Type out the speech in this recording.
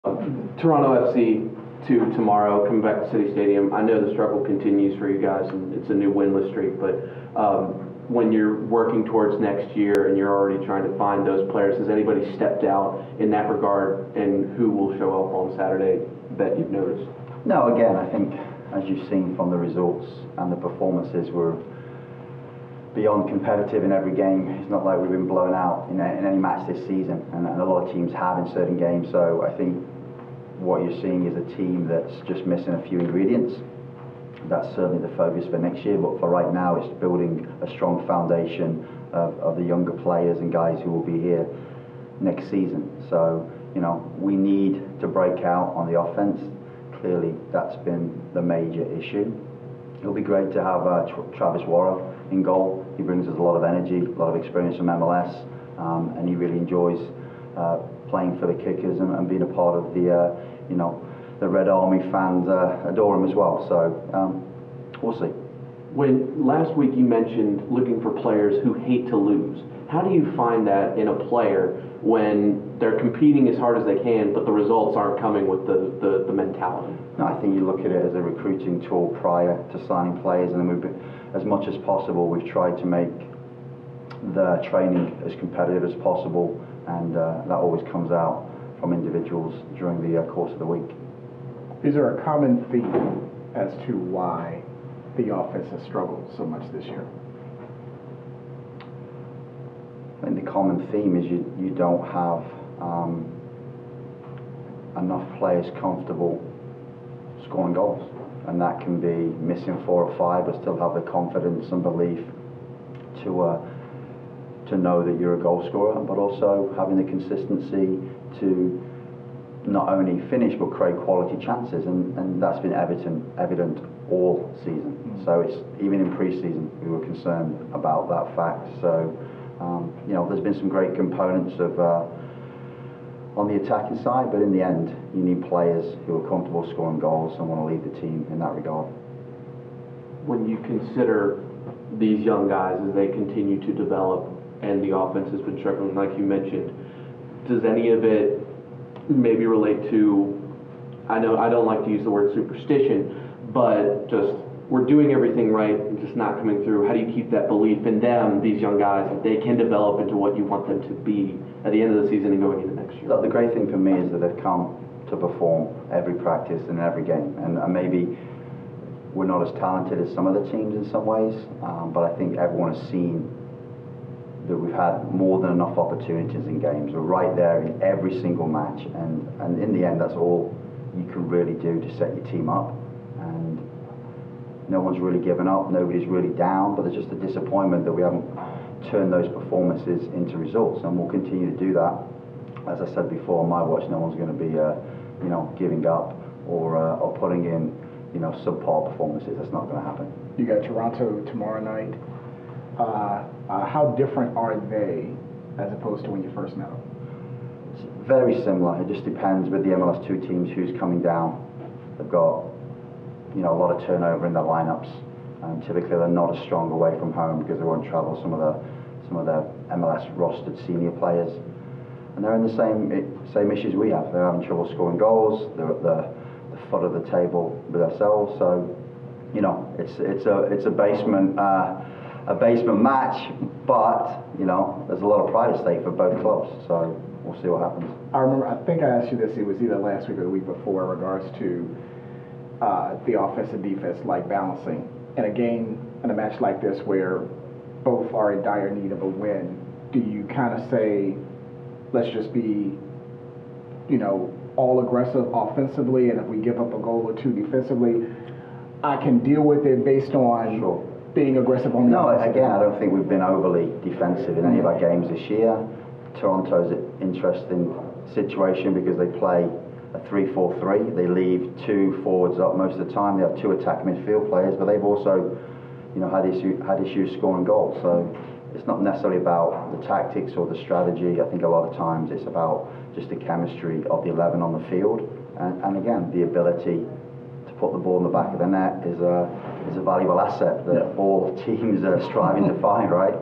Toronto FC to tomorrow, coming back to City Stadium. I know the struggle continues for you guys, and it's a new winless streak, but when you're working towards next year and you're already trying to find those players, has anybody stepped out in that regard, and who will show up on Saturday that you've noticed? No, again, I think, as you've seen from the results and the performances, we're beyond competitive in every game. It's not like we've been blown out in any match this season, and a lot of teams have in certain games. So I think what you're seeing is a team that's just missing a few ingredients. That's certainly the focus for next year, but for right now it's building a strong foundation of the younger players and guys who will be here next season. So, we need to break out on the offense. Clearly that's been the major issue. It'll be great to have Travis Worrell in goal. He brings us a lot of energy, a lot of experience from MLS, and he really enjoys playing for the Kickers and being a part of the Red Army fans adore him as well. So we'll see. When last week you mentioned looking for players who hate to lose, how do you find that in a player when they're competing as hard as they can, but the results aren't coming with the mentality? No, I think you look at it as a recruiting tool prior to signing players, and then as much as possible, we've tried to make the training as competitive as possible, and that always comes out from individuals during the course of the week. Is there a common theme as to why the offense has struggled so much this year? I think the common theme is you don't have enough players comfortable scoring goals, and that can be missing 4 or 5 but still have the confidence and belief to know that you're a goal scorer, but also having the consistency to not only finish but create quality chances, and that's been evident all season. So it's even in pre-season we were concerned about that fact. So there's been some great components of on the attacking side, but in the end you need players who are comfortable scoring goals and want to lead the team in that regard. When you consider these young guys as they continue to develop and the offense has been struggling, like you mentioned, does any of it maybe relate to, I know I don't like to use the word superstition, but just we're doing everything right and just not coming through? How do you keep that belief in them, these young guys, that they can develop into what you want them to be at the end of the season and going into next year? The great thing for me is that they've come to perform every practice and every game, and maybe we're not as talented as some other teams in some ways, but I think everyone has seen that we've had more than enough opportunities in games. We're right there in every single match, and in the end that's all you can really do to set your team up. And no one's really given up, nobody's really down, but there's just a disappointment that we haven't turned those performances into results, and we'll continue to do that. As I said before, on my watch, no one's going to be giving up or putting in subpar performances. That's not going to happen. You got Toronto tomorrow night. How different are they as opposed to when you first met them? It's very similar. It just depends with the MLS2 teams who's coming down. They've got a lot of turnover in their lineups. Typically they're not as strong away from home because they won't travel some of the MLS rostered senior players, and they're in the same issues we have. They're having trouble scoring goals. They're at the foot of the table with ourselves. So it's a basement match, but there's a lot of pride at stake for both clubs. So we'll see what happens. I think I asked you this, it was either last week or the week before, in regards to the offense and defense, like balancing in a game, in a match like this where both are in dire need of a win. Do you kind of say, let's just be all aggressive offensively, and if we give up a goal or 2 defensively, I can deal with it based on being aggressive on the offensive? Again, I don't think we've been overly defensive in any of our games this year. Toronto's an interesting situation because they play a 3-4-3. They leave 2 forwards up most of the time. They have 2 attack midfield players, but they've also had issues scoring goals. So it's not necessarily about the tactics or the strategy. I think a lot of times it's about just the chemistry of the 11 on the field, and again, the ability to put the ball in the back of the net is a valuable asset that all teams are striving to find, right?